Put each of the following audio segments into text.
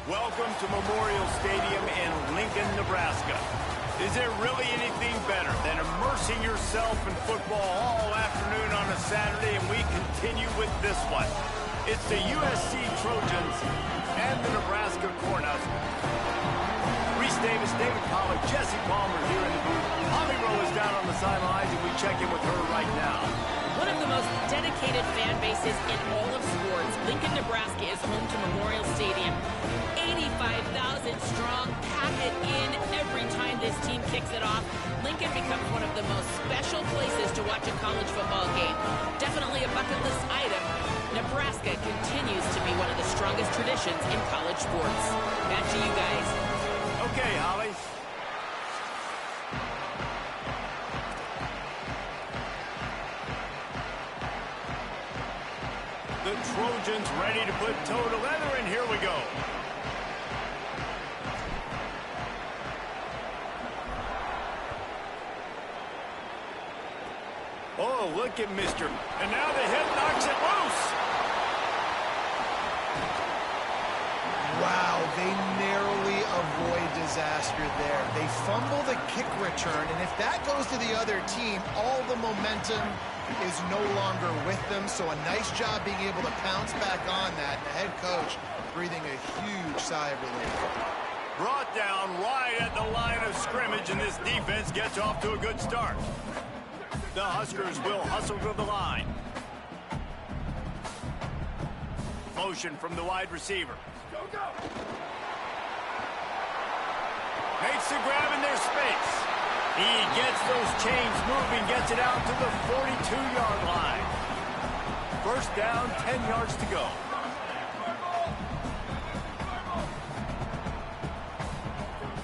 Welcome to Memorial Stadium in Lincoln, Nebraska. Is there really anything better than immersing yourself in football all afternoon on a Saturday? And we continue with this one. It's the USC Trojans and the Nebraska Cornhuskers. Reese Davis, David Pollack, Jesse Palmer here in the booth. Holly Rowe is down on the sidelines, and we check in with her right now. One of the most dedicated fan bases in all of sports, Lincoln, Nebraska is home to Memorial Stadium. 85,000 strong, pack it in every time this team kicks it off. Lincoln becomes one of the most special places to watch a college football game. Definitely a bucket list item. Nebraska continues to be one of the strongest traditions in college sports. Back to you guys. Okay, Holly. The Trojans ready to put toe to leather, and here we go. Oh, look at Mr. And now the hit knocks it loose. Wow, they narrowly avoid disaster there. They fumble the kick return, and if that goes to the other team, all the momentum is no longer with them. So a nice job being able to pounce back on that. The head coach breathing a huge sigh of relief. Brought down right at the line of scrimmage, and this defense gets off to a good start. The Huskers will hustle to the line. Motion from the wide receiver. Makes the grab in their space. He gets those chains moving, gets it out to the 42-yard line. First down, 10 yards to go.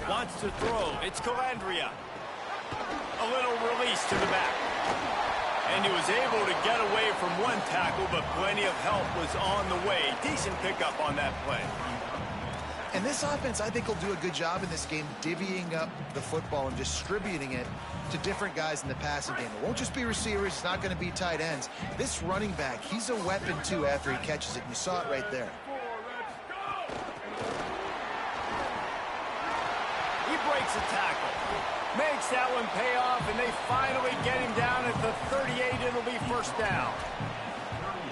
Wants to throw. It's Calandria. A little release to the back. And he was able to get away from one tackle, but plenty of help was on the way. Decent pickup on that play. And this offense, I think, will do a good job in this game divvying up the football and distributing it to different guys in the passing game. It won't just be receivers. It's not going to be tight ends. This running back, he's a weapon, too, after he catches it. You saw it right there. He breaks a tackle. Makes that one pay off, and they finally get him down at the 38. It'll be first down.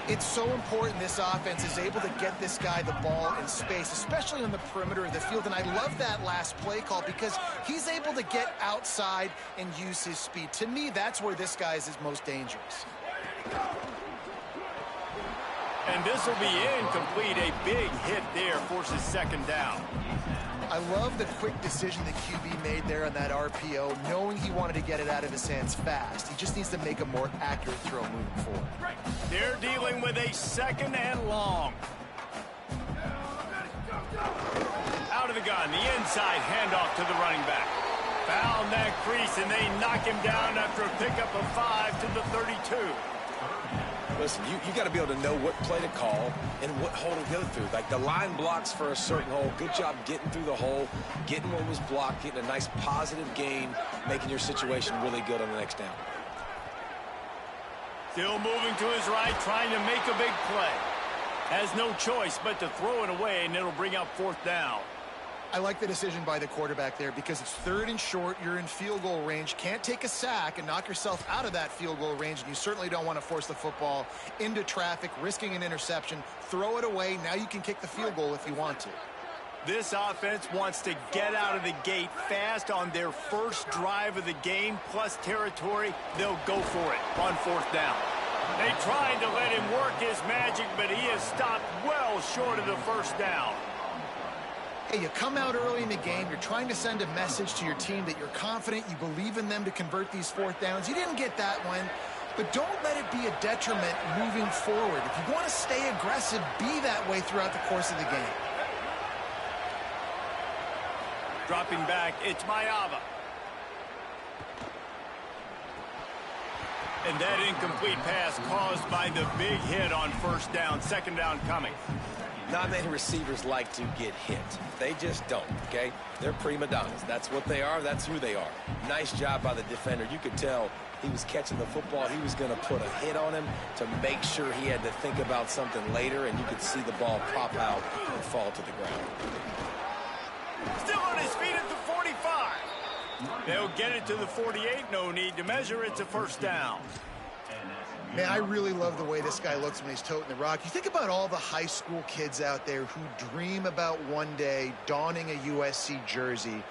It's so important this offense is able to get this guy the ball in space, especially on the perimeter of the field. And I love that last play call because he's able to get outside and use his speed. To me, that's where this guy is his most dangerous. And this will be incomplete. A big hit there forces second down. I love the quick decision the QB made there on that RPO, knowing he wanted to get it out of his hands fast. He just needs to make a more accurate throw moving forward. They're dealing with a second and long. Out of the gun, the inside handoff to the running back. Found that crease, and they knock him down after a pickup of 5 to the 32. Listen, you got to be able to know what play to call and what hole to go through. Like the line blocks for a certain hole. Good job getting through the hole, getting what was blocked, getting a nice positive gain, making your situation really good on the next down. Still moving to his right, trying to make a big play. Has no choice but to throw it away, and it'll bring up fourth down. I like the decision by the quarterback there because it's third and short. You're in field goal range. Can't take a sack and knock yourself out of that field goal range, and you certainly don't want to force the football into traffic, risking an interception. Throw it away. Now you can kick the field goal if you want to. This offense wants to get out of the gate fast on their first drive of the game, plus territory. They'll go for it on fourth down. They tried to let him work his magic, but he is stopped well short of the first down. Hey, you come out early in the game, you're trying to send a message to your team that you're confident, you believe in them to convert these fourth downs. You didn't get that one, but don't let it be a detriment moving forward. If you want to stay aggressive, be that way throughout the course of the game. Dropping back, it's Mayava. And that incomplete pass caused by the big hit on first down. Second down coming. Not many receivers like to get hit. They just don't, okay? They're prima donnas. That's what they are. That's who they are. Nice job by the defender. You could tell he was catching the football, he was going to put a hit on him to make sure he had to think about something later, and you could see the ball pop out and fall to the ground. Still on his feet at the 45. They'll get it to the 48. No need to measure. It's a first down. Man, I really love the way this guy looks when he's toting the rock. You think about all the high school kids out there who dream about one day donning a USC jersey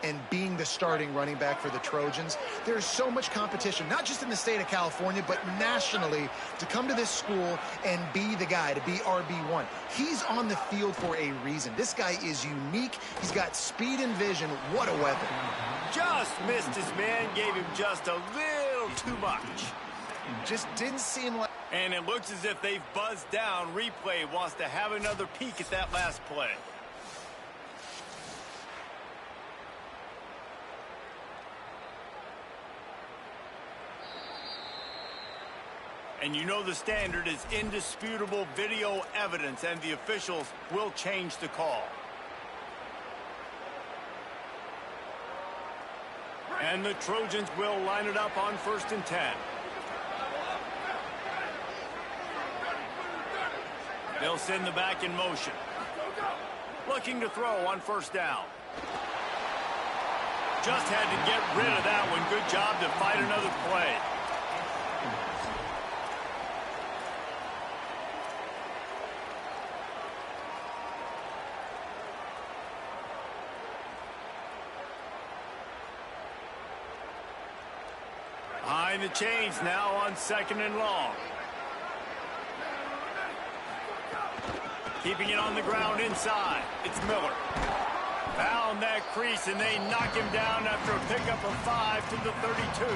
and being the starting running back for the Trojans. There's so much competition, not just in the state of California, but nationally, to come to this school and be the guy, to be RB1. He's on the field for a reason. This guy is unique. He's got speed and vision. What a weapon. Just missed his man, gave him just a little too much. Just didn't seem like... And it looks as if they've buzzed down. Replay wants to have another peek at that last play. And you know the standard is indisputable video evidence, and the officials will change the call. And the Trojans will line it up on 1st and 10. They'll send the back in motion. Looking to throw on 1st down. Just had to get rid of that one. Good job to fight another play. Behind the chains now on 2nd and long. Keeping it on the ground inside. It's Miller. Found that crease, and they knock him down after a pickup of 5 to the 32.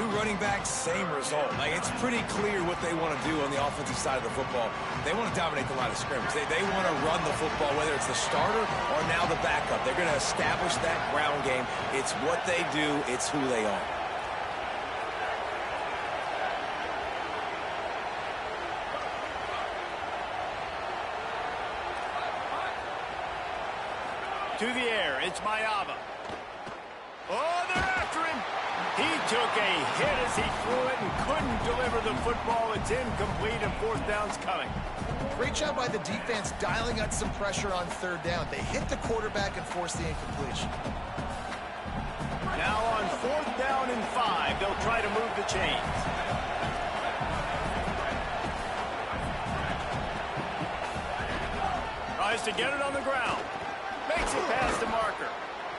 New running back, same result. Like, it's pretty clear what they want to do on the offensive side of the football. They want to dominate the line of scrimmage. They want to run the football, whether it's the starter or now the backup. They're going to establish that ground game. It's what they do. It's who they are. To the air, it's Mayava. Oh, they're after him. He took a hit as he threw it and couldn't deliver the football. It's incomplete, and 4th down's coming. Great job by the defense dialing up some pressure on 3rd down. They hit the quarterback and forced the incompletion. Now on 4th down and 5, they'll try to move the chains. Tries to get it on the ground. Makes it past the marker.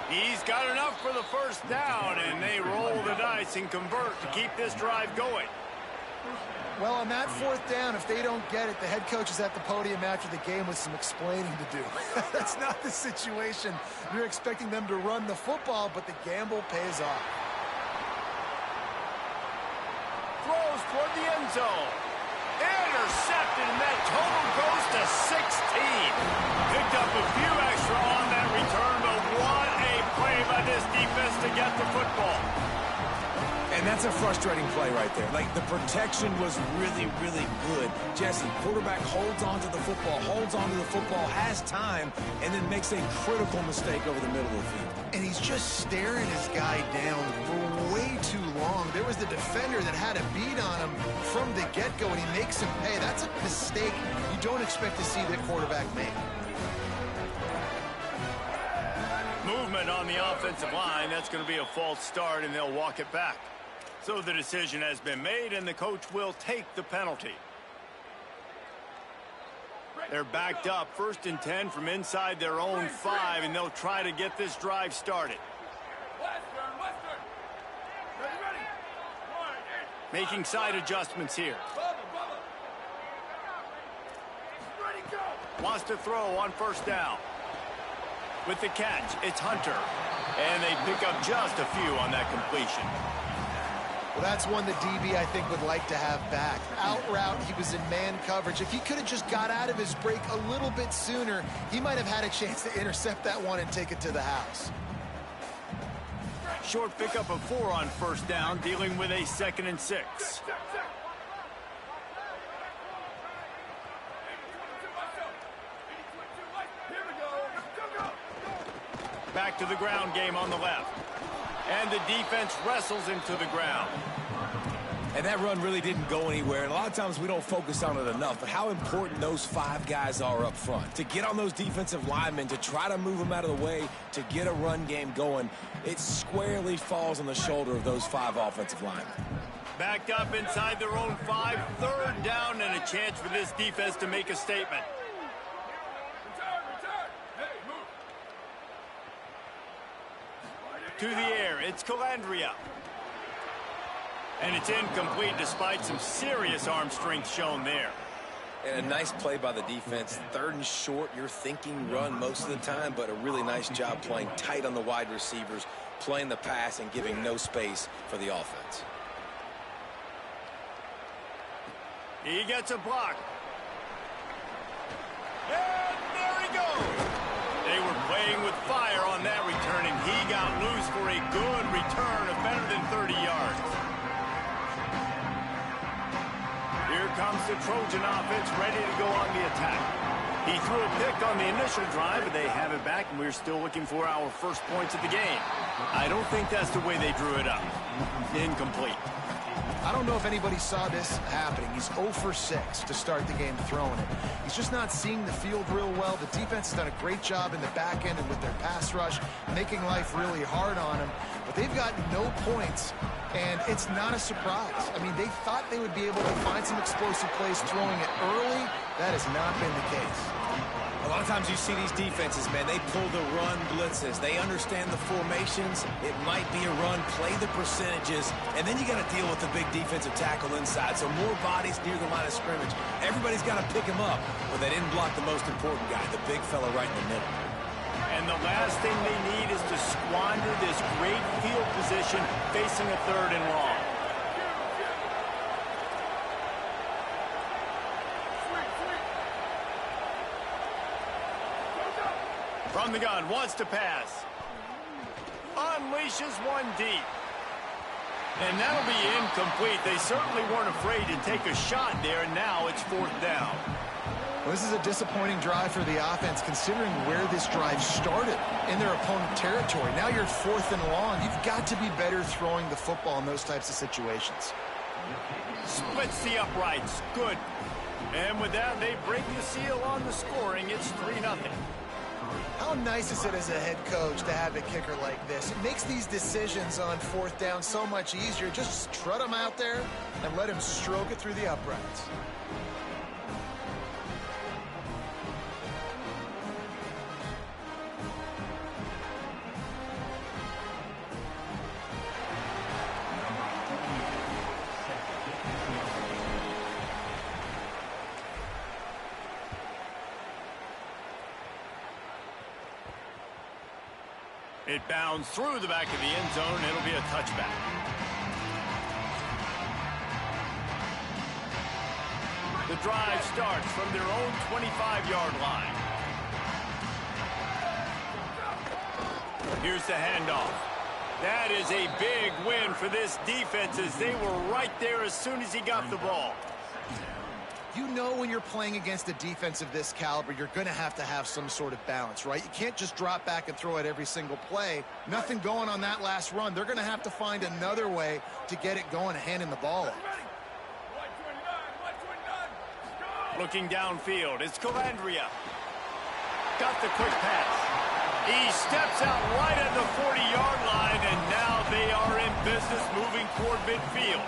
He's got enough for the 1st down, and they roll the dice and convert to keep this drive going. Well, on that 4th down, if they don't get it, the head coach is at the podium after the game with some explaining to do. That's not the situation. You're expecting them to run the football, but the gamble pays off. Throws toward the end zone. Intercepted, and that total goes to 16. Picked up a few extra on that return, but what a play by this defense to get the football. And that's a frustrating play right there. Like, the protection was really, really good. Jesse, quarterback holds on to the football, has time, and then makes a critical mistake over the middle of the field. And he's just staring his guy down for way too long. There was the defender that had a beat on him from the get-go, and he makes him pay. That's a mistake you don't expect to see the quarterback make. Movement on the offensive line. That's going to be a false start, and they'll walk it back. So the decision has been made, and the coach will take the penalty. They're backed up, 1st and 10 from inside their own 5, and they'll try to get this drive started. Making side adjustments here. Wants to throw on 1st down. With the catch, it's Hunter. And they pick up just a few on that completion. Well, that's one that DB, I think, would like to have back. Out route, he was in man coverage. If he could have just got out of his break a little bit sooner, he might have had a chance to intercept that one and take it to the house. Short pickup of 4 on 1st down, dealing with a 2nd and 6. Back to the ground game on the left. And the defense wrestles him to the ground. And that run really didn't go anywhere. And a lot of times we don't focus on it enough, but how important those 5 guys are up front. To get on those defensive linemen, to try to move them out of the way, to get a run game going, it squarely falls on the shoulder of those 5 offensive linemen. Backed up inside their own 5, 3rd down, and a chance for this defense to make a statement. To the air, it's Calandria. And it's incomplete despite some serious arm strength shown there. And a nice play by the defense. 3rd and short, you're thinking run most of the time, but a really nice job playing tight on the wide receivers, playing the pass and giving no space for the offense. He gets a block. And there he goes. They were playing with fire on that return, and he got loose for a good return of better than 30 yards. Here comes the Trojan offense ready to go on the attack. He threw a pick on the initial drive, but they have it back, and we're still looking for our first points of the game. I don't think that's the way they drew it up. Incomplete. I don't know if anybody saw this happening. He's 0 for 6 to start the game throwing it. He's just not seeing the field real well. The defense has done a great job in the back end and with their pass rush, making life really hard on him. But they've got no points, and it's not a surprise. I mean, they thought they would be able to find some explosive plays throwing it early. That has not been the case. A lot of times you see these defenses, man, they pull the run blitzes. They understand the formations. It might be a run, play the percentages, and then you got to deal with the big defensive tackle inside. So more bodies near the line of scrimmage. Everybody's got to pick him up, but they didn't block the most important guy, the big fella right in the middle. And the last thing they need is to squander this great field position facing a 3rd and long. From the gun, wants to pass. Unleashes one deep. And that'll be incomplete. They certainly weren't afraid to take a shot there, and now it's 4th down. Well, this is a disappointing drive for the offense, considering where this drive started in their opponent territory. Now you're 4th and long. You've got to be better throwing the football in those types of situations. Splits the uprights. Good. And with that, they break the seal on the scoring. It's 3-0. How nice is it as a head coach to have a kicker like this? It makes these decisions on 4th down so much easier. Just trot him out there and let him stroke it through the uprights. It bounds through the back of the end zone. It'll be a touchback. The drive starts from their own 25-yard line. Here's the handoff. That is a big win for this defense as they were right there as soon as he got the ball. You know when you're playing against a defense of this caliber, you're going to have some sort of balance, right? You can't just drop back and throw it every single play. Nothing going on that last run. They're going to have to find another way to get it going and handing the ball off. Looking downfield, it's Calandria. Got the quick pass. He steps out right at the 40-yard line, and now they are in business moving toward midfield.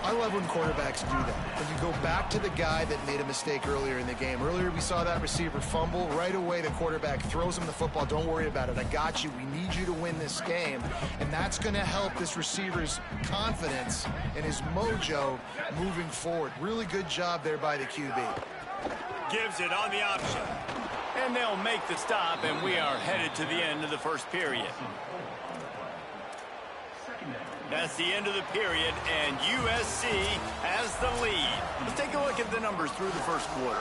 I love when quarterbacks do that. When you go back to the guy that made a mistake earlier in the game. Earlier we saw that receiver fumble. Right away the quarterback throws him the football. Don't worry about it. I got you. We need you to win this game. And that's going to help this receiver's confidence and his mojo moving forward. Really good job there by the QB. Gives it on the option. And they'll make the stop, and we are headed to the end of the first period. That's the end of the period, and USC has the lead. Let's take a look at the numbers through the first quarter.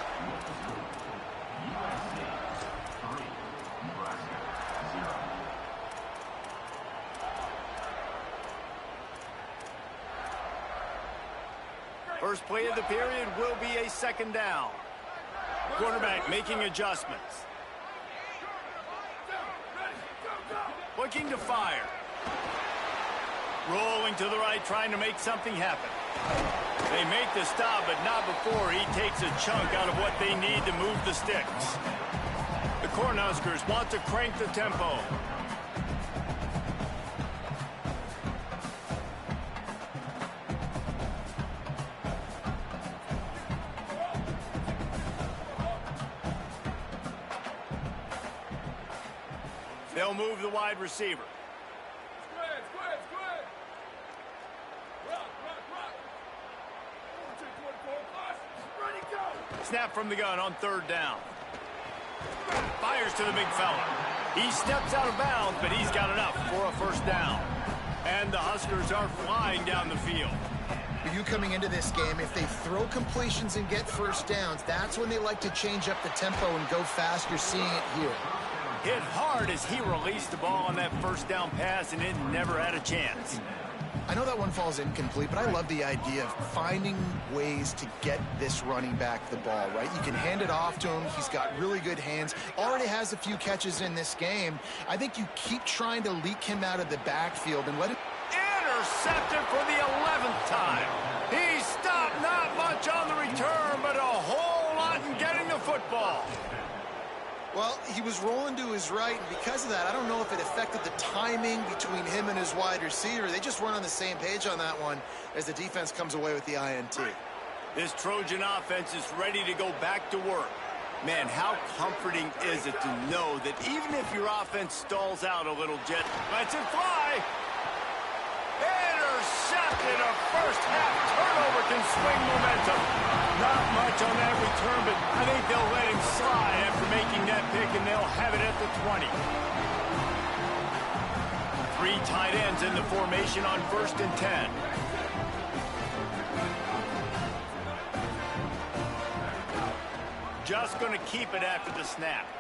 First play of the period will be a 2nd down. Quarterback making adjustments. Looking to fire. Rolling to the right, trying to make something happen. They make the stop, but not before he takes a chunk out of what they need to move the sticks. The Cornhuskers want to crank the tempo. They'll move the wide receiver. Snap from the gun on third down. Fires to the big fella. He steps out of bounds, but he's got enough for a first down. And the Huskers are flying down the field. For you coming into this game, if they throw completions and get first downs, that's when they like to change up the tempo and go fast. You're seeing it here. Hit hard as he released the ball on that first down pass, and it never had a chance. I know that one falls incomplete, but I love the idea of finding ways to get this running back the ball, right? You can hand it off to him. He's got really good hands. Already has a few catches in this game. I think you keep trying to leak him out of the backfield and let him... Intercepted for the 11th time. He stopped not much on the return, but a whole lot in getting the football. Well, he was rolling to his right, and because of that, I don't know if it affected the timing between him and his wide receiver. They just weren't on the same page on that one as the defense comes away with the INT. This Trojan offense is ready to go back to work. Man, how comforting is it to know that even if your offense stalls out a little, Jet lets it fly. Intercepted. A first half turnover can swing momentum. Not much on that return, but I think they'll let him slide after making that pick, and they'll have it at the 20. 3 tight ends in the formation on 1st and 10. Just going to keep it after the snap.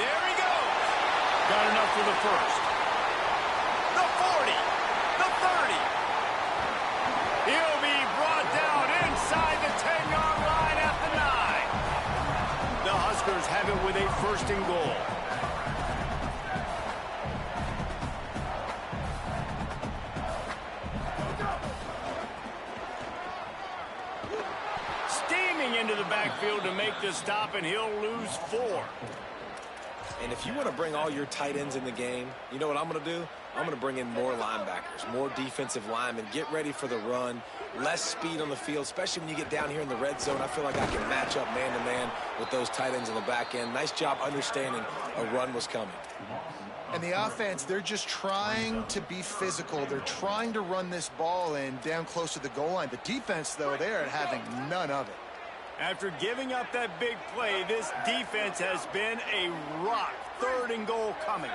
There he goes. Got enough for the first. The 40. The 30. He'll be brought down inside the 10-yard line at the 9. The Huskers have it with a 1st and goal. Steaming into the backfield to make the stop, and he'll lose 4. And if you want to bring all your tight ends in the game, you know what I'm going to do? I'm going to bring in more linebackers, more defensive linemen, get ready for the run, less speed on the field, especially when you get down here in the red zone. I feel like I can match up man-to-man with those tight ends in the back end. Nice job understanding a run was coming. And the offense, they're just trying to be physical. They're trying to run this ball in down close to the goal line. The defense, though, they are having none of it. After giving up that big play, this defense has been a rock. 3rd and goal coming.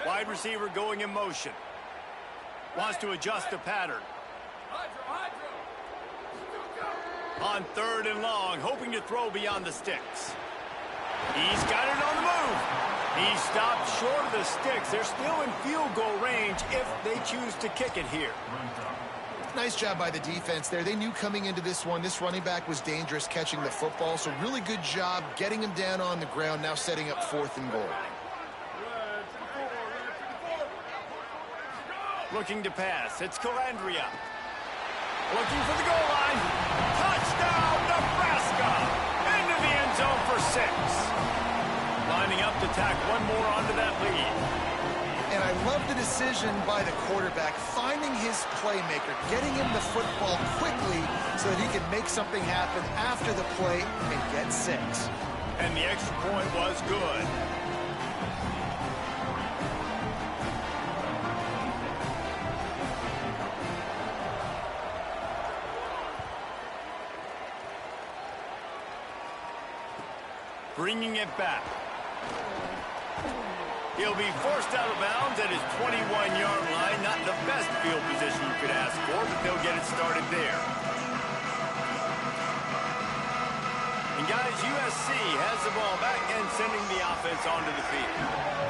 Wide receiver going in motion. Wants to adjust the pattern. On 3rd and long, hoping to throw beyond the sticks. He's got it on the move. He stopped short of the sticks. They're still in field goal range if they choose to kick it here. Nice job by the defense there. They knew coming into this one, this running back was dangerous catching the football, so really good job getting him down on the ground, now setting up 4th and goal. Looking to pass. It's Calandria. Looking for the goal line. Touchdown, Nebraska! Into the end zone for 6. Lining up to tack one more onto that lead. And I love the decision by the quarterback, finding his playmaker, getting him the football quickly so that he can make something happen after the play and get 6. And the extra point was good. Bringing it back. He'll be forced out of bounds at his 21-yard line. Not the best field position you could ask for, but they'll get it started there. And guys, USC has the ball back and sending the offense onto the field.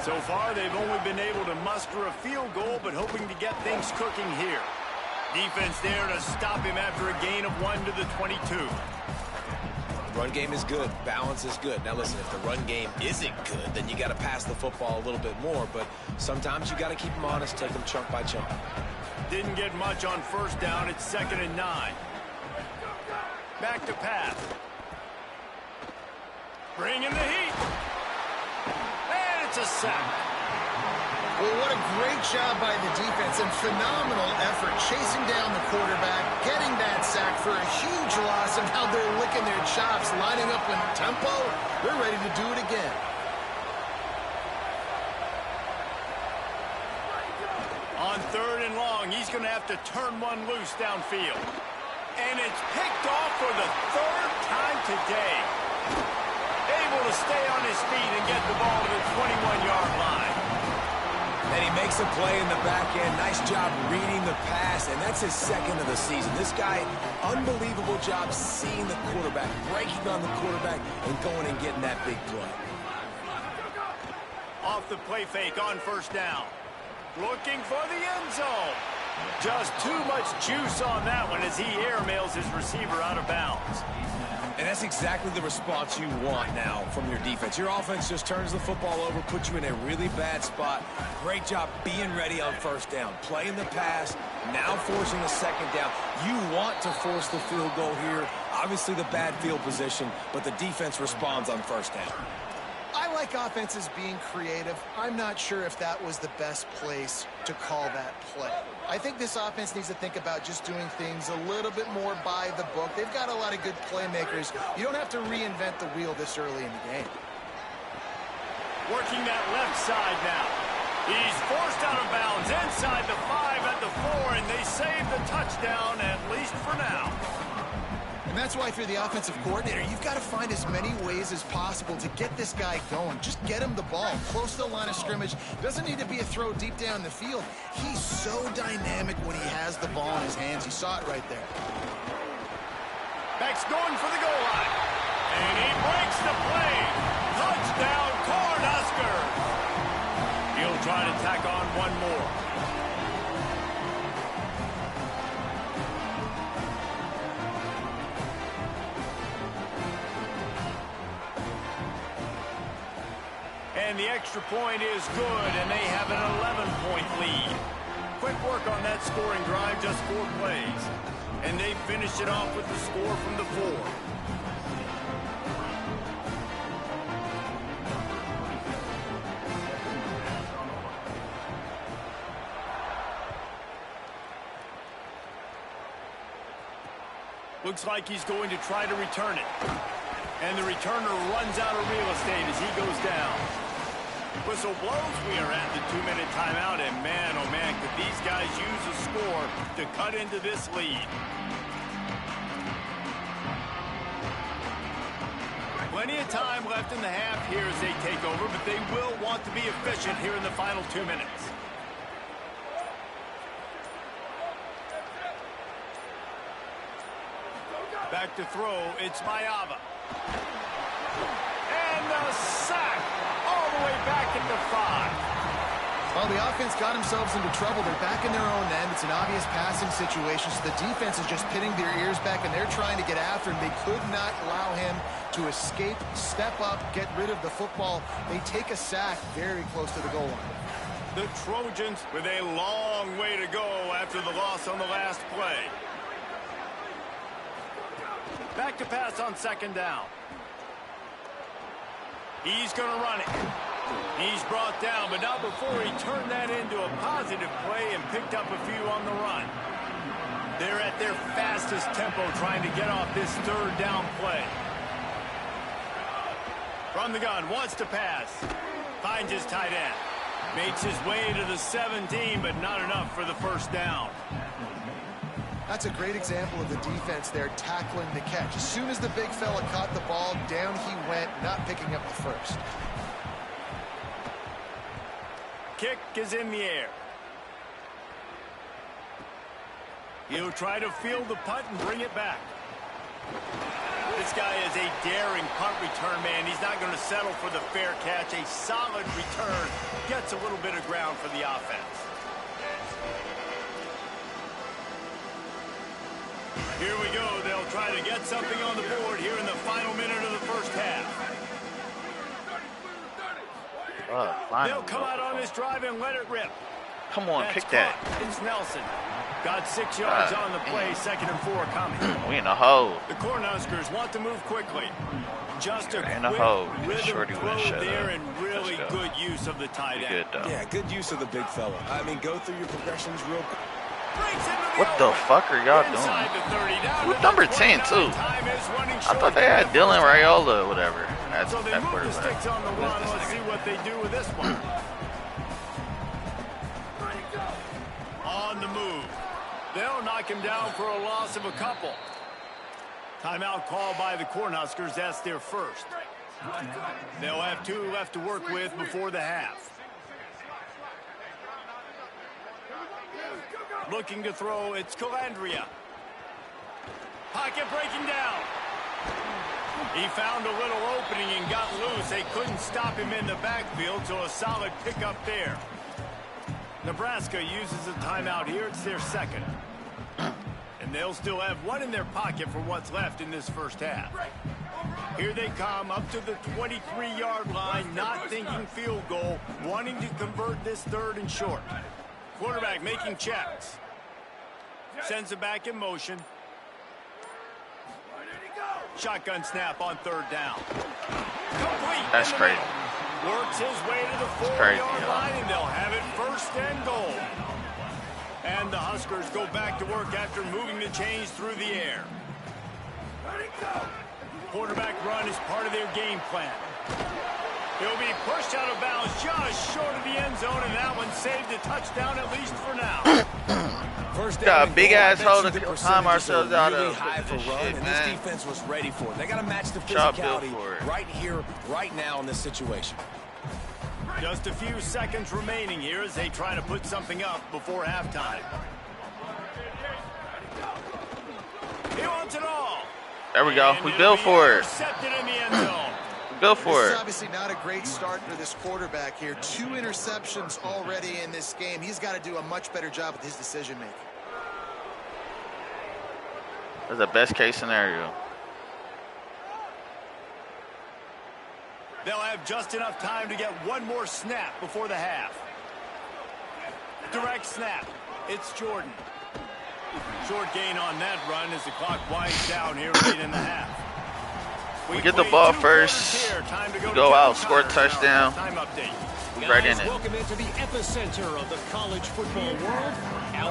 So far, they've only been able to muster a field goal, but hoping to get things cooking here. Defense there to stop him after a gain of 1 to the 22. Run game is good. Balance is good. Now, listen, if the run game isn't good, then you got to pass the football a little bit more. But sometimes you got to keep them honest, take them chunk by chunk. Didn't get much on first down. It's 2nd and 9. Back to pass. Bringing the heat. And it's a sack. Well, what a great job by the defense and phenomenal effort chasing down the quarterback, getting that sack for a huge loss, and now they're licking their chops, lining up in tempo. They're ready to do it again. On 3rd and long, he's going to have to turn one loose downfield. And it's picked off for the 3rd time today. Able to stay on his feet and get the ball to the 21-yard line. And he makes a play in the back end. Nice job reading the pass, and that's his 2nd of the season. This guy, unbelievable job seeing the quarterback, breaking on the quarterback, and going and getting that big play. Off the play fake on first down. Looking for the end zone. Just too much juice on that one as he airmails his receiver out of bounds. And that's exactly the response you want now from your defense. Your offense just turns the football over, puts you in a really bad spot. Great job being ready on first down. Playing the pass, now forcing a 2nd down. You want to force the field goal here. Obviously the bad field position, but the defense responds on first down. I like offenses being creative. I'm not sure if that was the best place to call that play. I think this offense needs to think about just doing things a little bit more by the book. They've got a lot of good playmakers. You don't have to reinvent the wheel this early in the game. Working that left side now. He's forced out of bounds inside the 5 at the 4, and they save the touchdown, at least for now. And that's why if you're the offensive coordinator, you've got to find as many ways as possible to get this guy going. Just get him the ball close to the line of scrimmage. Doesn't need to be a throw deep down the field. He's so dynamic when he has the ball in his hands. You saw it right there. Beck's going for the goal line. And he breaks the play. Touchdown, Cornhuskers. He'll try to tack on one more. And the extra point is good, and they have an 11-point lead. Quick work on that scoring drive, just 4 plays. And they finish it off with the score from the 4. Looks like he's going to try to return it. And the returner runs out of real estate as he goes down. Whistle blows. We are at the 2-minute timeout, and man, oh man, could these guys use a score to cut into this lead. Plenty of time left in the half here as they take over, but they will want to be efficient here in the final 2 minutes. Back to throw, it's Mayava. And the sack all the way back at the 5. Well, the offense got themselves into trouble. They're back in their own end. It's an obvious passing situation, so the defense is just pinning their ears back, and they're trying to get after him. They could not allow him to escape, step up, get rid of the football. They take a sack very close to the goal line. The Trojans with a long way to go after the loss on the last play. Back to pass on 2nd down. He's going to run it. He's brought down, but not before he turned that into a positive play and picked up a few on the run. They're at their fastest tempo trying to get off this 3rd down play. From the gun, wants to pass. Finds his tight end. Makes his way to the 17, but not enough for the 1st down. That's a great example of the defense there tackling the catch. As soon as the big fella caught the ball, down he went, not picking up the 1st. Kick is in the air. He'll try to field the punt and bring it back. This guy is a daring punt return man. He's not going to settle for the fair catch. A solid return gets a little bit of ground for the offense. Here we go. They'll try to get something on the board here in the final minute of the first half. They'll come out on this drive and let it rip. Come on, That's pick that. It's Nelson. Got 6 yards on the play, 2nd and 4 coming. We in a hole. The Cornhuskers want to move quickly. Just a In a hole. quick Shorty rhythm wouldn't throw shut there up. and really Let's go. good use of the tight We end. good though. Yeah, good use of the big fella. I mean, go through your progressions real quick. Breaks into What the open. fuck are y'all Inside doing? the 30, down With to the number 10 29. too. Time is running I short. thought they had Dylan Raiola or whatever. That's So they that move the quarterback. sticks on the Who is run. this Let's see nigga? what they do with this one. On the move. They'll knock him down for a loss of a couple. Timeout called by the Cornhuskers. That's their first. They'll have 2 left to work with before the half. Looking to throw, it's Calandria. Pocket breaking down. He found a little opening and got loose. They couldn't stop him in the backfield, so a solid pickup there. Nebraska uses a timeout here. It's their second. And they'll still have 1 in their pocket for what's left in this first half. Here they come up to the 23-yard line, not thinking field goal, wanting to convert this 3rd and short. Quarterback making checks. Sends it back in motion. Shotgun snap on 3rd down. Complete. That's crazy. Works his way to the 4-yard line, and they'll have it 1st and goal. And the Huskers go back to work after moving the chains through the air. Quarterback run is part of their game plan. He'll be pushed out of bounds just short of the end zone, and that one saved a touchdown at least for now. First down Got a and big goal. ass I bet hole you to the time percentages ourselves are out really of. high for This run, shit, and man. this defense was ready for it. They got to match the Job built physicality for it. right here, right now in this situation. Just a few seconds remaining here as they try to put something up before halftime. He wants it all. There we go. And We it'll built be for it. intercepted in the end zone. We built This for is it. obviously not a great start for this quarterback here. 2 interceptions already in this game. He's got to do a much better job with his decision making. That's the best case scenario. They'll have just enough time to get 1 more snap before the half. Direct snap. It's Jordan. Short gain on that run as the clock winds down here late in the half. We get the ball played 2 first. quarters here. Time to We go out, to score a time touchdown. update. We right in it. Welcome into the epicenter of the college football world.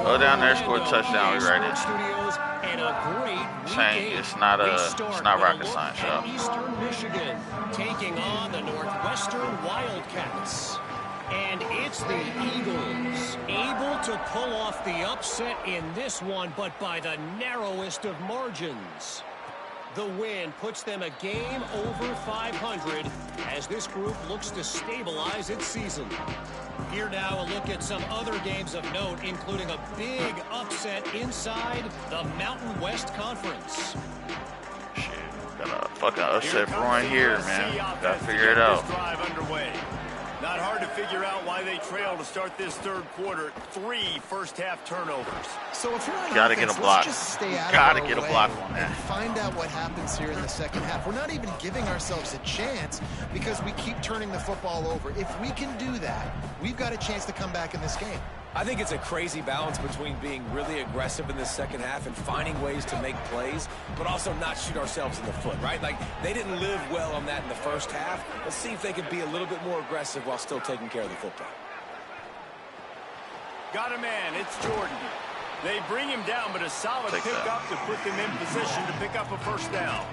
Go down there, score a touchdown, we right in. Studios and a great Saying week it's not eight. a- We it's start not with a rocket look science, at y'all. Eastern Michigan taking on the Northwestern Wildcats. And it's the Eagles able to pull off the upset in this one, but by the narrowest of margins. The win puts them a game over 500 as this group looks to stabilize its season. Here now a look at some other games of note, including a big upset inside the Mountain West Conference. Shit. Got a fucking upset Here brewing comes here, the man. USC Gotta offense to figure it get out. this drive underway. Not hard to figure out why they trail to start this 3rd quarter. 3 first-half turnovers. So if you're on Gotta offense, get a block. let's just stay out Gotta of get a our block way on that. and find out what happens here in the second half. We're not even giving ourselves a chance because we keep turning the football over. If we can do that, we've got a chance to come back in this game. I think it's a crazy balance between being really aggressive in the second half and finding ways to make plays, but also not shoot ourselves in the foot, right? Like, they didn't live well on that in the first half. Let's see if they can be a little bit more aggressive while still taking care of the football. Got a man. It's Jordan. They bring him down, but a solid Take that. pickup to put them in position to pick up a first down.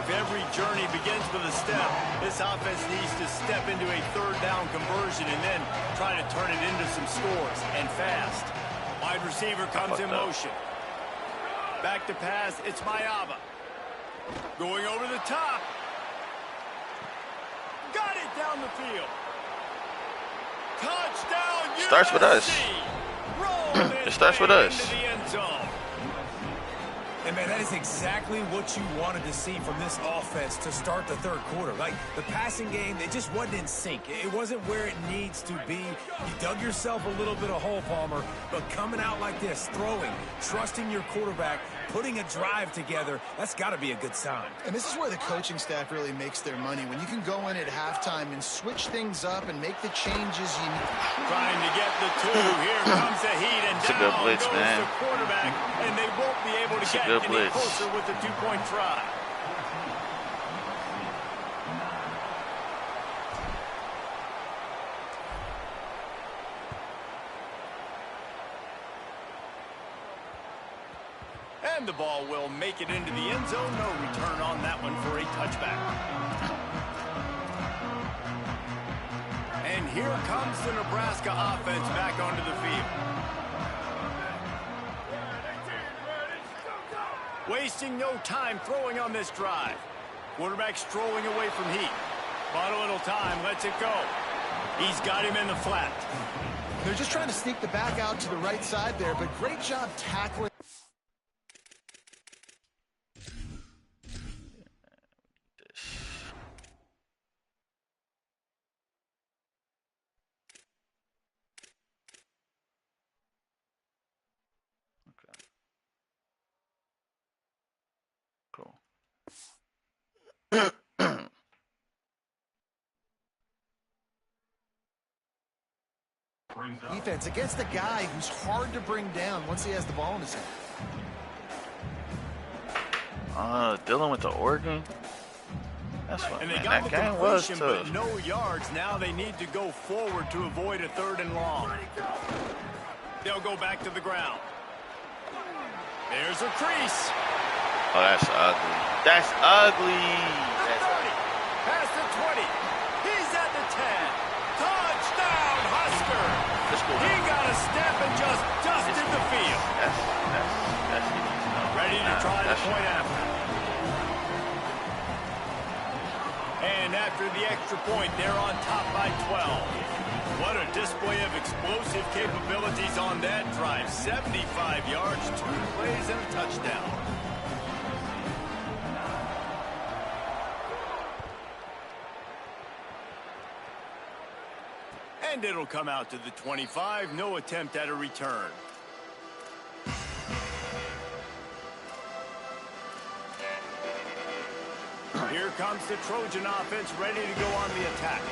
If every journey begins with a step, this offense needs to step into a 3rd down conversion and then try to turn it into some scores, and fast. Wide receiver comes in motion. Back to pass, it's Mayava. Going over the top. Got it down the field. Touchdown, Starts with us. USC. Roll It starts with us. into the end zone. And, man, that is exactly what you wanted to see from this offense to start the third quarter. Like, the passing game, it just wasn't in sync. It wasn't where it needs to be. You dug yourself a little bit of hole, Palmer, but coming out like this, throwing, trusting your quarterback, putting a drive together, that's got to be a good sign. And this is where the coaching staff really makes their money. When you can go in at halftime and switch things up and make the changes you need. Trying to get the two. Here comes the heat, and It's a down good blitz, goes man. the quarterback, and they won't be able to It's a get good any blitz. closer with the two-point try. And the ball will make it into the end zone. No return on that one for a touchback. And here comes the Nebraska offense back onto the field. Wasting no time throwing on this drive. Quarterback strolling away from heat. Bought a little time, lets it go. He's got him in the flat. They're just trying to sneak the back out to the right side there, but great job tackling. Cool. Defense against a guy who's hard to bring down once he has the ball in his hand. Dealing with the Oregon. That's what, And they man, got that the game was completion, tough. but no yards. Now they need to go forward to avoid a 3rd and long. They'll go back to the ground. There's a crease. Oh, that's ugly. That's ugly. The 30. Past the 20. He's at the 10. Touchdown, Husker. He got a step and just dusted the field. That's Ready to try the point after. And after the extra point, they're on top by 12. What a display of explosive capabilities on that drive. 75 yards, 2 plays, and a touchdown. And it'll come out to the 25. No attempt at a return. Here comes the Trojan offense ready to go on the attack.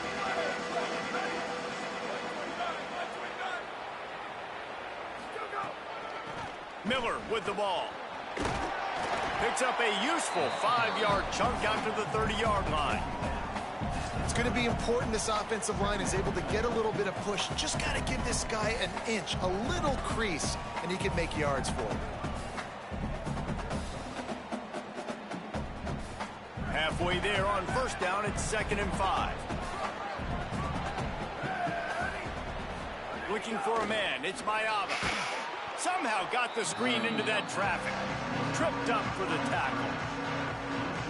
Miller with the ball. Picks up a useful 5-yard chunk out to the 30-yard line. It's going to be important this offensive line is able to get a little bit of push. Just got to give this guy an inch, a little crease, and he can make yards for him. Halfway there on 1st down, it's 2nd and 5. Looking for a man, it's Mayava. Somehow got the screen into that traffic. Tripped up for the tackle.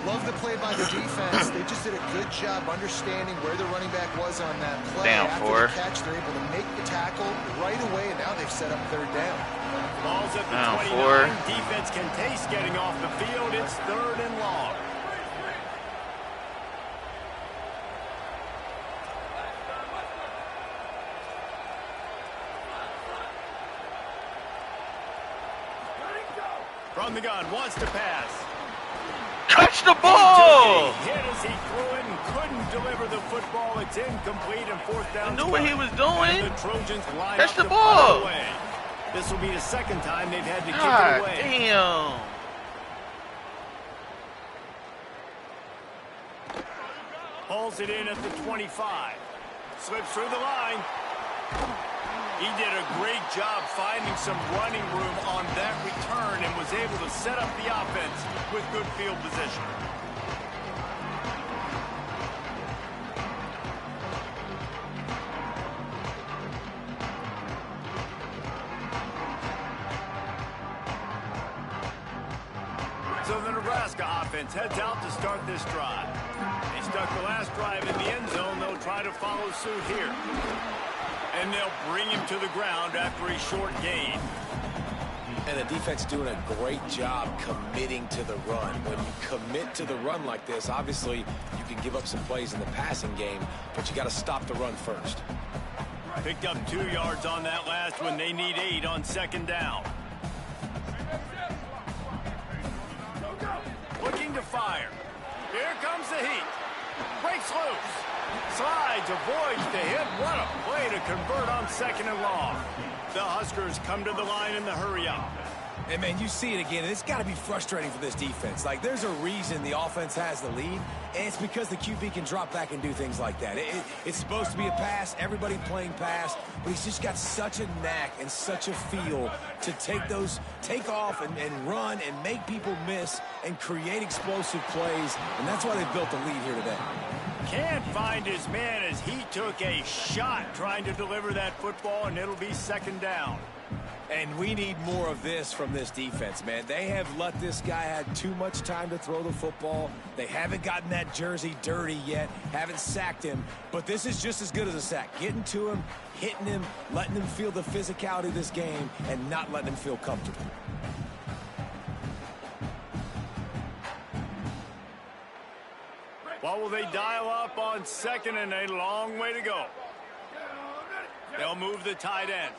Love the play by the defense. They just did a good job understanding where the running back was on that play. Down After 4. the catch, they're able to make the tackle right away, and now they've set up 3rd down. Ball's at the Down 29. 4. Defense can taste getting off the field. It's 3rd and long. From the gun, wants to pass. Catch the ball! He hit as he threw it and couldn't deliver the football. It's incomplete and 4th down. I knew what he was doing. And the Trojans line Catch up the to ball. punt away. This will be the 2nd time they've had to kick it God away. damn. Hauls it in at the 25. Slips through the line. He did a great job finding some running room on that return and was able to set up the offense with good field position. So the Nebraska offense heads out to start this drive. They stuck the last drive in the end zone. They'll try to follow suit here. And they'll bring him to the ground after a short gain. And the defense doing a great job committing to the run. When you commit to the run like this, obviously you can give up some plays in the passing game, but you got to stop the run first. Picked up 2 yards on that last one. They need 8 on second down. Looking to fire. Here comes the heat. Breaks loose. Slides, avoids the hit. What a play to convert on second and long. The Huskers come to the line in the hurry-up. And, man, you see it again. It's got to be frustrating for this defense. Like, there's a reason the offense has the lead, and it's because the QB can drop back and do things like that. It's supposed to be a pass, everybody playing pass, but he's just got such a knack and such a feel to take off and run and make people miss and create explosive plays, and that's why they built the lead here today. Can't find his man as he took a shot trying to deliver that football, and it'll be second down. And we need more of this from this defense, man. They have let this guy have too much time to throw the football. They haven't gotten that jersey dirty yet, haven't sacked him. But this is just as good as a sack. Getting to him, hitting him, letting him feel the physicality of this game, and not letting him feel comfortable. What will they dial up on second and a long way to go? They'll move the tight end.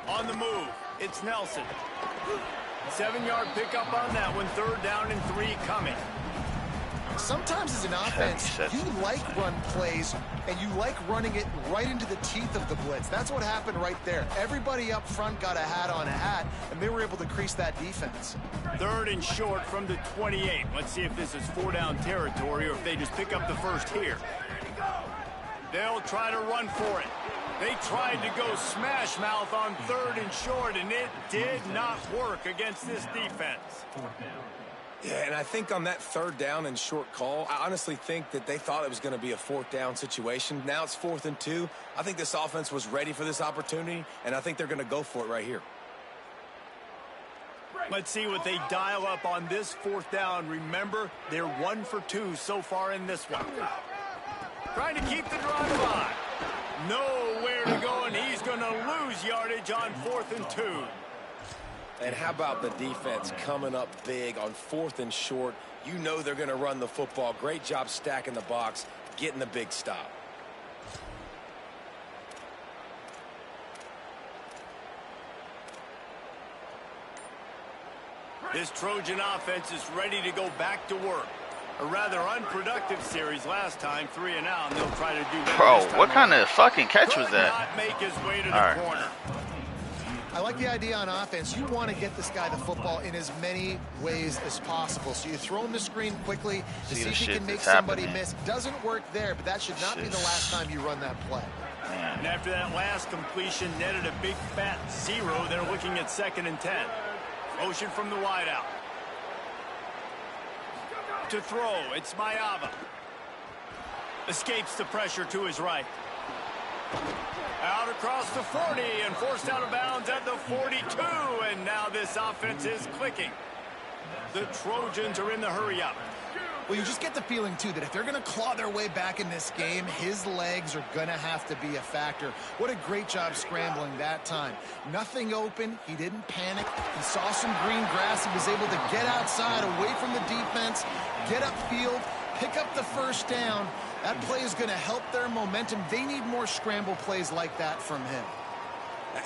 On the move, it's Nelson. 7-yard pickup on that one. 3rd down and 3 coming. Sometimes as an offense, you like run plays, and you like running it right into the teeth of the blitz. That's what happened right there. Everybody up front got a hat on a hat, and they were able to crease that defense. 3rd and short from the 28. Let's see if this is 4-down territory or if they just pick up the first here. They'll try to run for it. They tried to go smash mouth on 3rd and short, and it did not work against this defense. Yeah, and I think on that 3rd down and short call, I honestly think that they thought it was going to be a 4th down situation. Now it's 4th and 2. I think this offense was ready for this opportunity, and I think they're going to go for it right here. Let's see what they dial up on this 4th down. Remember, they're 1 for 2 so far in this one. Trying to keep the drive alive. Nowhere to go, and he's going to lose yardage on 4th and 2. And how about the defense coming up big on 4th and short? You know they're going to run the football. Great job stacking the box, getting the big stop. This Trojan offense is ready to go back to work. A rather unproductive series last time, 3 and out, and they'll try to do that. Bro, what kind of fucking catch was that? Not make his way to the corner. I like the idea on offense. You want to get this guy the football in as many ways as possible. So you throw him the screen quickly to see if he can make somebody miss. Doesn't work there, but that should not be the last time you run that play. And after that last completion, netted a big fat 0. They're looking at 2nd and 10. Motion from the wideout. To throw, it's Mayava. Escapes the pressure to his right. Out across the 40 and forced out of bounds at the 42. And now this offense is clicking. The Trojans are in the hurry-up. Well, you just get the feeling, too, that if they're going to claw their way back in this game, his legs are going to have to be a factor. What a great job scrambling that time. Nothing open. He didn't panic. He saw some green grass. He was able to get outside, away from the defense, get upfield, pick up the first down. That play is going to help their momentum. They need more scramble plays like that from him.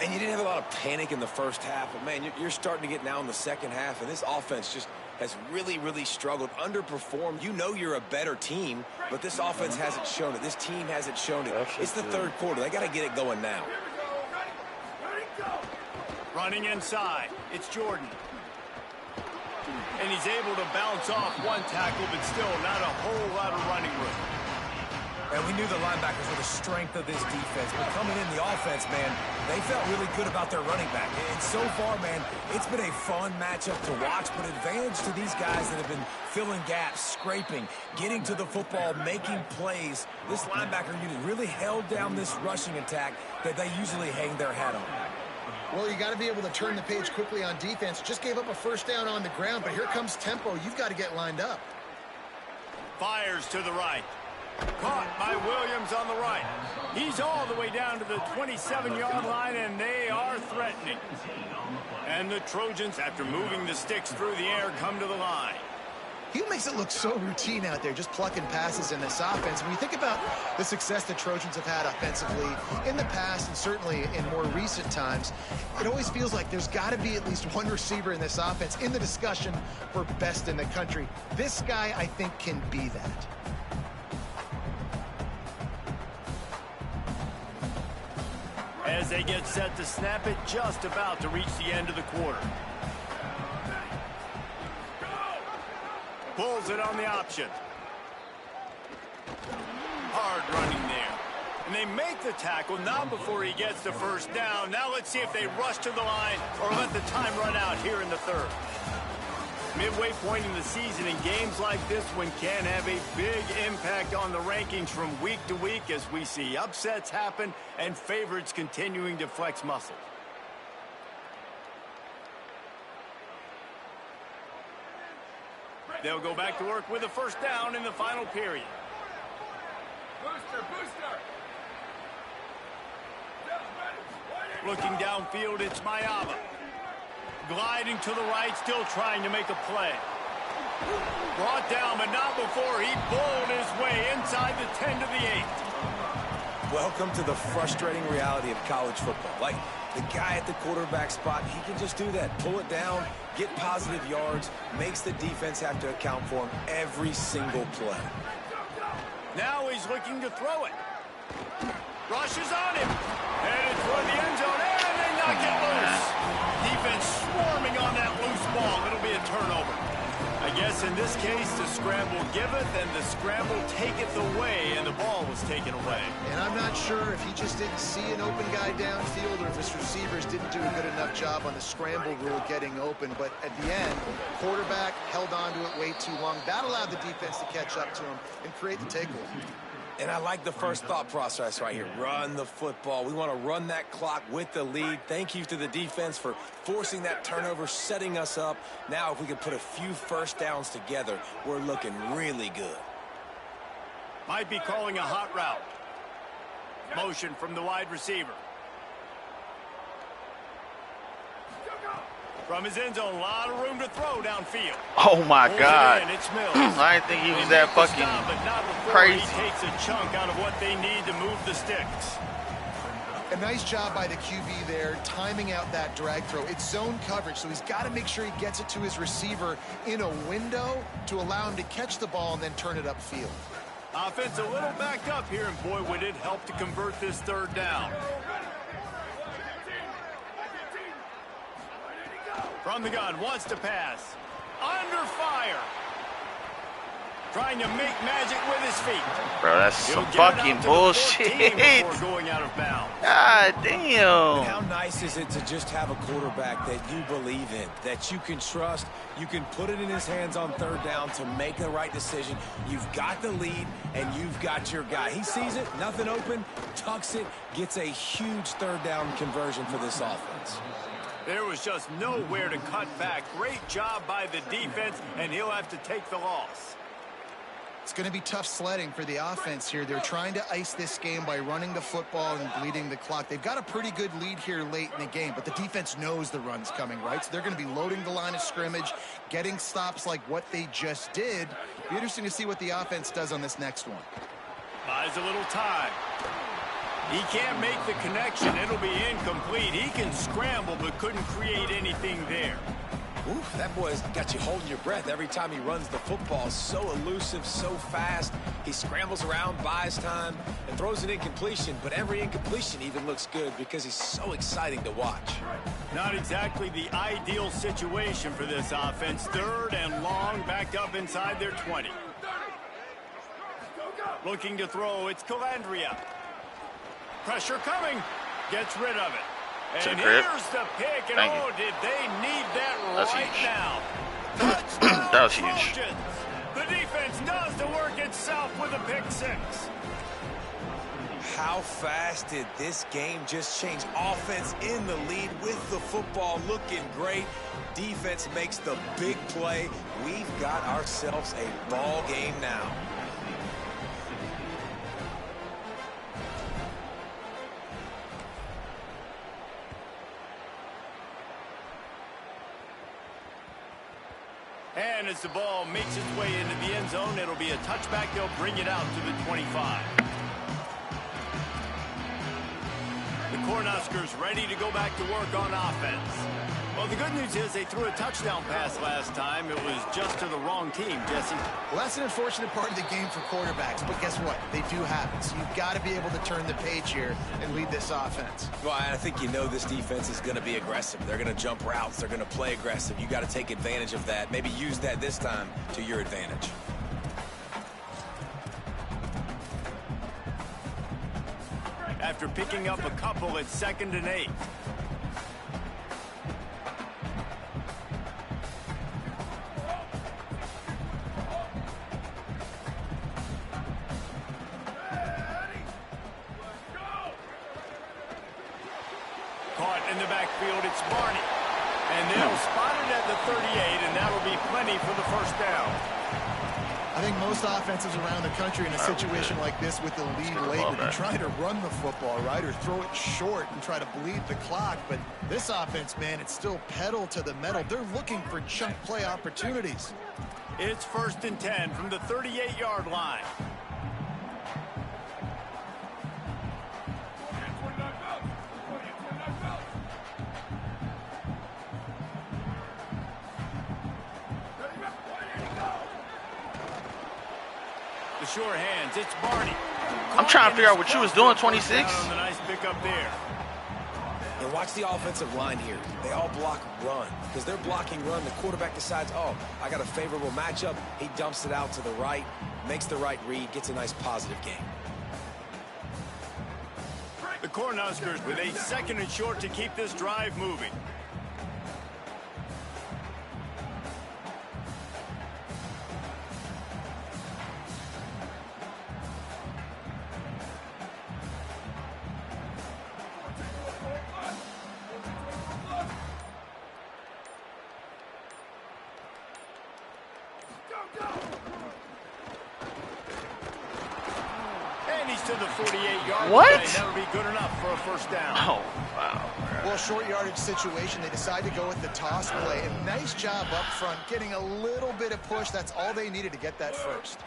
And you didn't have a lot of panic in the first half, but, man, you're starting to get now in the second half, and this offense just has really, really struggled, underperformed. You know you're a better team, but this offense hasn't shown it. This team hasn't shown it. It's the 3rd quarter. They got to get it going now. Running inside. It's Jordan. And he's able to bounce off one tackle, but still not a whole lot of running room. And we knew the linebackers were the strength of this defense, but coming in the offense, man, they felt really good about their running back. And so far, man, it's been a fun matchup to watch, but advantage to these guys that have been filling gaps, scraping, getting to the football, making plays. This linebacker unit really held down this rushing attack that they usually hang their hat on. Well, you got to be able to turn the page quickly on defense. Just gave up a first down on the ground, but here comes tempo. You've got to get lined up. Fires to the right. Caught by Williams on the right. He's all the way down to the 27-yard line, and they are threatening. And the Trojans, after moving the sticks through the air, come to the line. He makes it look so routine out there, just plucking passes in this offense. When you think about the success the Trojans have had offensively in the past and certainly in more recent times, it always feels like there's got to be at least one receiver in this offense in the discussion for best in the country. This guy, I think, can be that. As they get set to snap it, just about to reach the end of the quarter. Pulls it on the option. Hard running there. And they make the tackle, not before he gets the first down. Now let's see if they rush to the line or let the time run out here in the third. Midway point in the season, and games like this one can have a big impact on the rankings from week to week as we see upsets happen and favorites continuing to flex muscle. They'll go back to work with a first down in the final period. Looking downfield, it's Mayaba. Gliding to the right, still trying to make a play. Brought down, but not before he bowled his way inside the 10 to the 8. Welcome to the frustrating reality of college football. Like, the guy at the quarterback spot, he can just do that. Pull it down, get positive yards, makes the defense have to account for him every single play. Now he's looking to throw it. Rushes on him. Headed toward the end zone, and they knock it loose. Defense swarming on that loose ball. It'll be a turnover. I guess in this case, the scramble giveth and the scramble taketh away, and the ball was taken away. And I'm not sure if he just didn't see an open guy downfield or if his receivers didn't do a good enough job on the scramble rule getting open. But at the end, quarterback held on to it way too long. That allowed the defense to catch up to him and create the takeaway. And I like the first thought process right here. Run the football. We want to run that clock with the lead. Thank you to the defense for forcing that turnover, setting us up. Now, if we could put a few first downs together, we're looking really good. Might be calling a hot route. Motion from the wide receiver. From his end zone, a lot of room to throw downfield. Oh my God. It's Mills. I didn't think he was that fucking crazy. He takes a chunk out of what they need to move the sticks. A nice job by the QB there, timing out that drag throw. It's zone coverage, so he's got to make sure he gets it to his receiver in a window to allow him to catch the ball and then turn it upfield. Offense a little backed up here, and boy, would it help to convert this third down. From the gun, wants to pass. Under fire. Trying to make magic with his feet. Bro, that's some fucking bullshit. Going out of bounds. God damn. And how nice is it to just have a quarterback that you believe in, that you can trust, you can put it in his hands on third down to make the right decision. You've got the lead, and you've got your guy. He sees it, nothing open, tucks it, gets a huge third down conversion for this offense. There was just nowhere to cut back. Great job by the defense, and he'll have to take the loss. It's going to be tough sledding for the offense here. They're trying to ice this game by running the football and bleeding the clock. They've got a pretty good lead here late in the game, but the defense knows the run's coming, right? So they're going to be loading the line of scrimmage, getting stops like what they just did. Be interesting to see what the offense does on this next one. Buys a little time. He can't make the connection. It'll be incomplete. He can scramble, but couldn't create anything there. Oof, that boy's got you holding your breath every time he runs the football. So elusive, so fast. He scrambles around, buys time, and throws an incompletion. But every incompletion even looks good because he's so exciting to watch. Not exactly the ideal situation for this offense. Third and long, backed up inside their 20. Looking to throw, it's Calandria. Pressure coming. Gets rid of it. And here's the pick. And oh, did they need that right now? Touchdown, that was huge. Trojans. The defense does the work itself with a pick six. How fast did this game just change? Offense in the lead with the football looking great. Defense makes the big play. We've got ourselves a ball game now. And as the ball makes its way into the end zone, it'll be a touchback. They'll bring it out to the 25. The Cornhuskers ready to go back to work on offense. Well, the good news is they threw a touchdown pass last time. It was just to the wrong team, Jesse. Well, that's an unfortunate part of the game for quarterbacks, but guess what? They do have it. So you've got to be able to turn the page here and lead this offense. Well, I think you know this defense is going to be aggressive. They're going to jump routes. They're going to play aggressive. You got to take advantage of that. Maybe use that this time to your advantage. After picking up a couple, it's 2nd and 8. Caught in the backfield, it's Barney. And they'll spot it at the 38, and that'll be plenty for the first down. I think most offenses around the country in a situation like this with the lead late would be trying to run the football, right, or throw it short and try to bleed the clock. But this offense, man, it's still pedal to the metal. They're looking for chunk play opportunities. It's 1st and 10 from the 38-yard line. Sure hands, it's Barney. I'm trying to figure out what you was doing, 26. On the nice pickup there. And watch the offensive line here. They all block run. Because they're blocking run, the quarterback decides, oh, I got a favorable matchup. He dumps it out to the right, makes the right read, gets a nice positive gain. The Cornhuskers with a 2nd and short to keep this drive moving. To the 48-yard what? line. That'll be good enough for a first down. Oh, wow. Well, short yardage situation, they decide to go with the toss play. And nice job up front, getting a little bit of push. That's all they needed to get that first.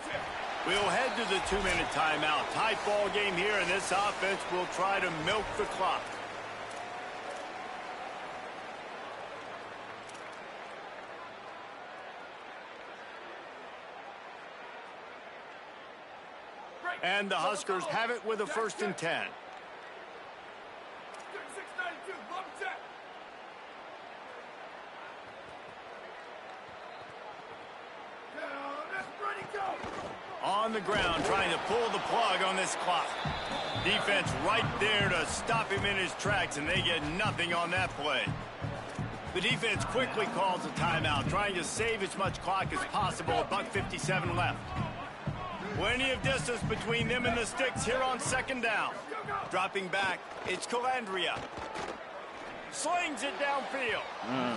We'll head to the 2-minute timeout. Tight ball game here, and this offense will try to milk the clock. And the Huskers have it with a 1st and 10. On the ground, trying to pull the plug on this clock. Defense right there to stop him in his tracks, and they get nothing on that play. The defense quickly calls a timeout, trying to save as much clock as possible. $1:57 left. Plenty of distance between them and the sticks here on 2nd down. Dropping back, it's Calandria. Slings it downfield.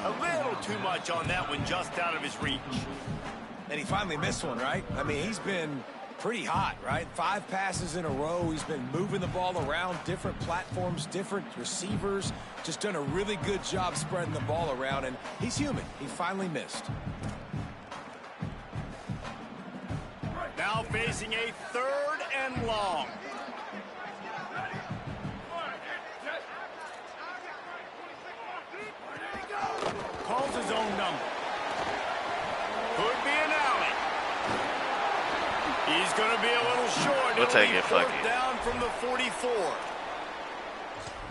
A little too much on that one, just out of his reach. And he finally missed one, right? I mean, he's been pretty hot, right? 5 passes in a row. He's been moving the ball around, different platforms, different receivers. Just done a really good job spreading the ball around, and he's human. He finally missed. Now facing a 3rd and long. Calls his own number. Could be an alley. He's going to be a little short. We'll take it, fuck it. Down from the 44.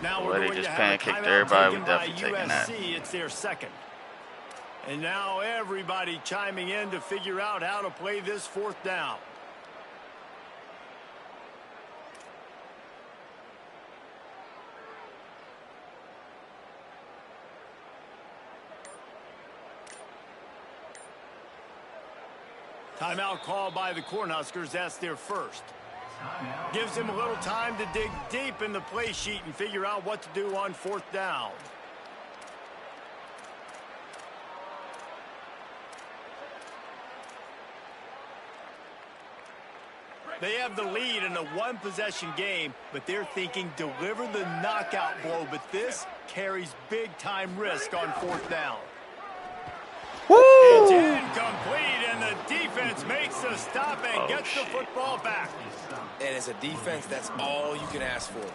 Now Well, we're they going just to have a pancaked timeout everybody. taken We by definitely taking that. USC. It's their 2nd. And now everybody chiming in to figure out how to play this 4th down. Timeout called by the Cornhuskers. That's their 1st. Gives him a little time to dig deep in the play sheet and figure out what to do on 4th down. They have the lead in a 1-possession game, but they're thinking deliver the knockout blow. But this carries big-time risk on 4th down. Woo! It's Incomplete, and the defense makes the stop and gets the football back. And as a defense, that's all you can ask for.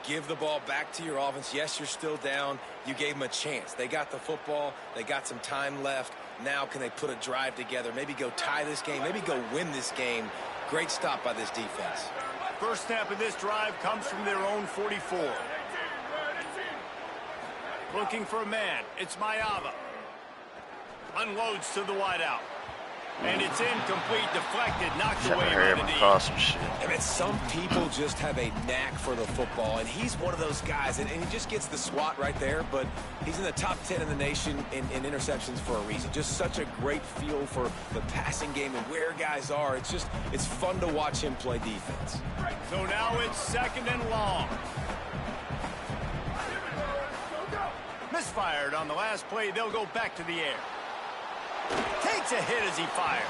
Give the ball back to your offense. Yes, you're still down. You gave them a chance. They got the football. They got some time left. Now can they put a drive together, maybe go tie this game, maybe go win this game. Great stop by this defense. First snap of this drive comes from their own 44. Looking for a man. It's Mayava. Unloads to the wideout. And it's incomplete, deflected, knocked away by the knee. Some shit. I mean, some people just have a knack for the football, and he's one of those guys, and he just gets the swat right there, but he's in the top 10 in the nation in interceptions for a reason. Just such a great feel for the passing game and where guys are. It's fun to watch him play defense. So now it's second and long. Misfired on the last play. They'll go back to the air. Takes a hit as he fires.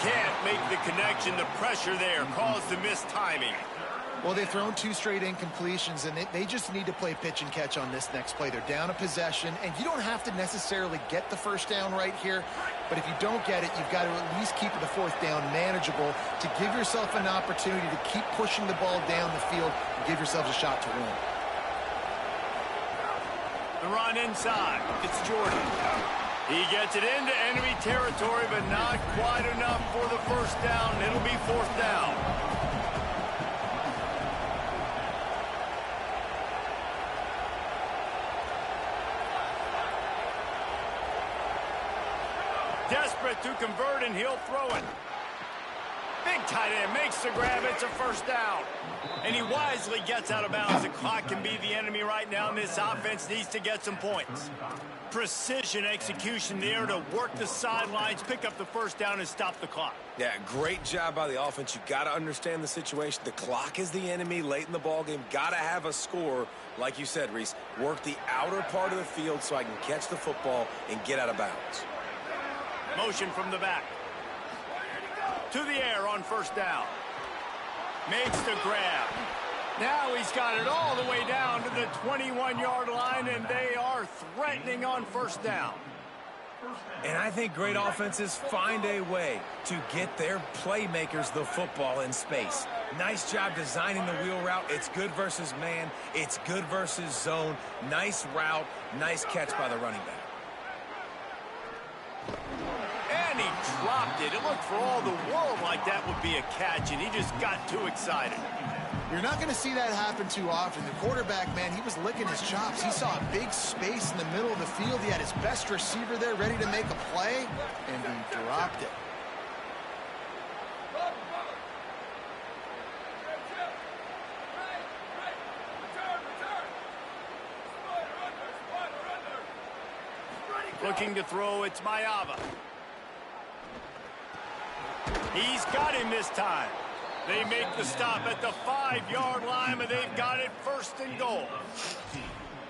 Can't make the connection. The pressure there caused the missed timing. Well, they've thrown 2 straight incompletions, and they just need to play pitch and catch on this next play. They're down a possession, and you don't have to necessarily get the first down right here, but if you don't get it, you've got to at least keep the fourth down manageable to give yourself an opportunity to keep pushing the ball down the field and give yourselves a shot to win. The run inside. It's Jordan. He gets it into enemy territory, but not quite enough for the first down. It'll be fourth down. Desperate to convert, and he'll throw it. Big tight end makes the grab. It's a first down. And he wisely gets out of bounds. The clock can be the enemy right now, and this offense needs to get some points. Precision execution there to work the sidelines, pick up the first down, and stop the clock. Yeah, great job by the offense. You got to understand the situation. The clock is the enemy late in the ball game. Got to have a score, like you said, Reese. Work the outer part of the field so I can catch the football and get out of bounds. Motion from the back. To the air on first down. Makes the grab. Now he's got it all the way down to the 21-yard line, and they are threatening on first down. And I think great offenses find a way to get their playmakers the football in space. Nice job designing the wheel route. It's good versus man. It's good versus zone. Nice route. Nice catch by the running back. And he dropped it. It looked for all the world like that would be a catch, and he just got too excited. You're not going to see that happen too often. The quarterback, man, he was licking his chops. He saw a big space in the middle of the field. He had his best receiver there ready to make a play, and he dropped it. Looking to throw, it's Mayava. He's got him this time. They make the stop at the 5-yard line, but they've got it first and goal.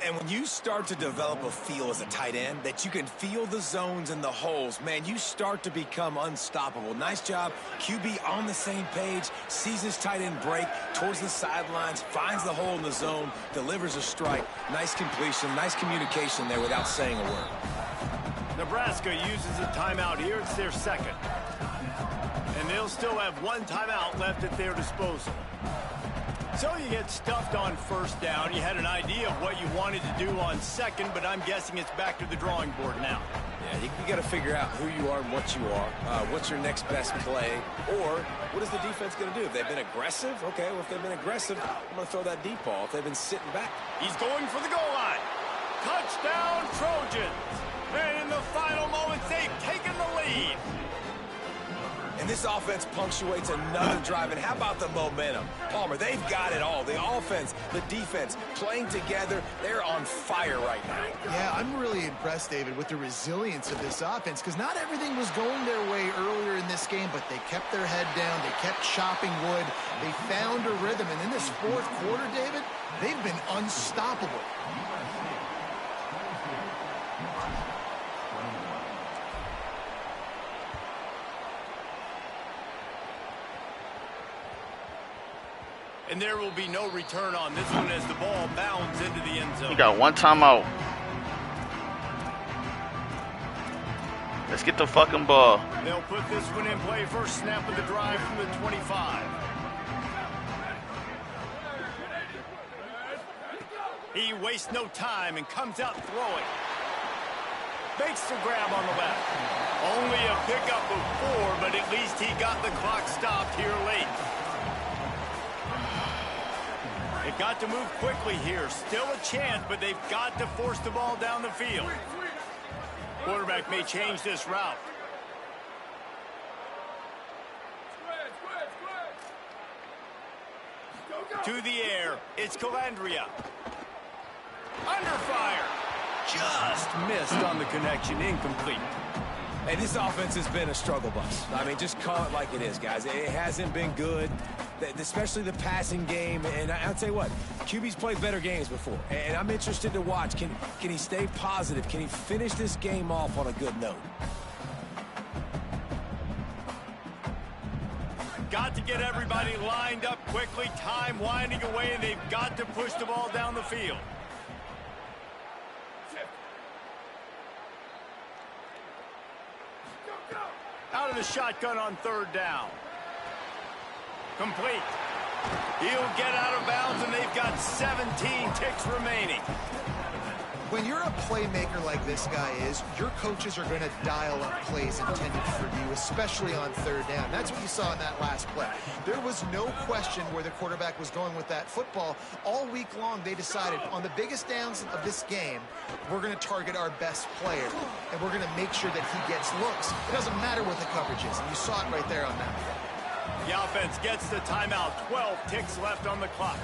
And when you start to develop a feel as a tight end that you can feel the zones and the holes, man, you start to become unstoppable. Nice job. QB on the same page, sees his tight end break towards the sidelines, finds the hole in the zone, delivers a strike. Nice completion, nice communication there without saying a word. Nebraska uses a timeout here. It's their second. And they'll still have one timeout left at their disposal. So you get stuffed on first down. You had an idea of what you wanted to do on second, but I'm guessing it's back to the drawing board now. Yeah, you got to figure out who you are and what you are. What's your next best play? Or what is the defense going to do? If they've been aggressive, okay, well, if they've been aggressive, I'm going to throw that deep ball. If they've been sitting back. He's going for the goal line. Touchdown, Trojans. And in the final moments, they've taken the lead. And this offense punctuates another drive. And how about the momentum? Palmer, they've got it all. The offense, the defense, playing together. They're on fire right now. Yeah, I'm really impressed, David, with the resilience of this offense, because not everything was going their way earlier in this game, but they kept their head down. They kept chopping wood. They found a rhythm. And in this fourth quarter, David, they've been unstoppable. And there will be no return on this one as the ball bounds into the end zone. We got one timeout. Let's get the fucking ball. They'll put this one in play. First snap of the drive from the 25. He wastes no time and comes out throwing. Makes the grab on the left. Only a pickup of 4, but at least he got the clock stopped here late. They've got to move quickly here. Still a chance, but they've got to force the ball down the field. Quarterback may change this route. To the air, it's Calandria. Under fire. Just missed on the connection, incomplete. Hey, this offense has been a struggle bus. I mean, just call it like it is, guys. It hasn't been good, especially the passing game. And I'll tell you what, QB's played better games before. And I'm interested to watch. Can he stay positive? Can he finish this game off on a good note? Got to get everybody lined up quickly. Time winding away, and they've got to push the ball down the field. Out of the shotgun on third down. Complete. He'll get out of bounds, and they've got 17 ticks remaining. When you're a playmaker like this guy is, your coaches are going to dial up plays intended for you, especially on third down. That's what you saw in that last play. There was no question where the quarterback was going with that football. All week long, they decided on the biggest downs of this game, we're going to target our best player, and we're going to make sure that he gets looks. It doesn't matter what the coverage is, and you saw it right there on that play. The offense gets the timeout. 12 ticks left on the clock.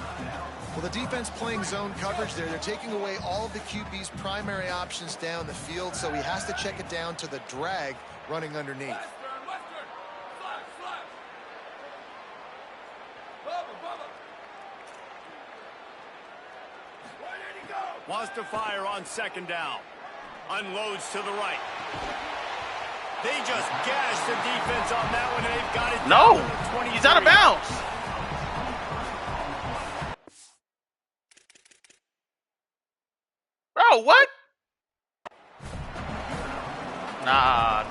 Well, the defense playing zone coverage there. They're taking away all of the QB's primary options down the field, so he has to check it down to the drag running underneath. Wants to fire on second down. Unloads to the right. They just gashed the defense on that one, and they've got it. No, he's out of bounds. Bro, what? Nah.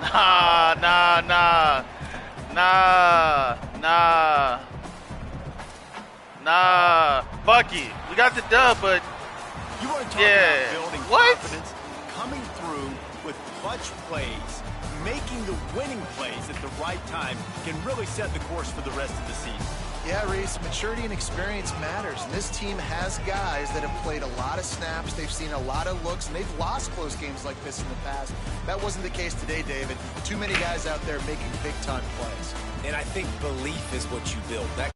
Fuck it. We got the dub, but you want to talk about building what? Confidence, coming through with clutch plays, making the winning plays at the right time can really set the course for the rest of the season. Yeah, Reese, maturity and experience matters. And this team has guys that have played a lot of snaps. They've seen a lot of looks, and they've lost close games like this in the past. That wasn't the case today, David. Too many guys out there making big-time plays. And I think belief is what you build. That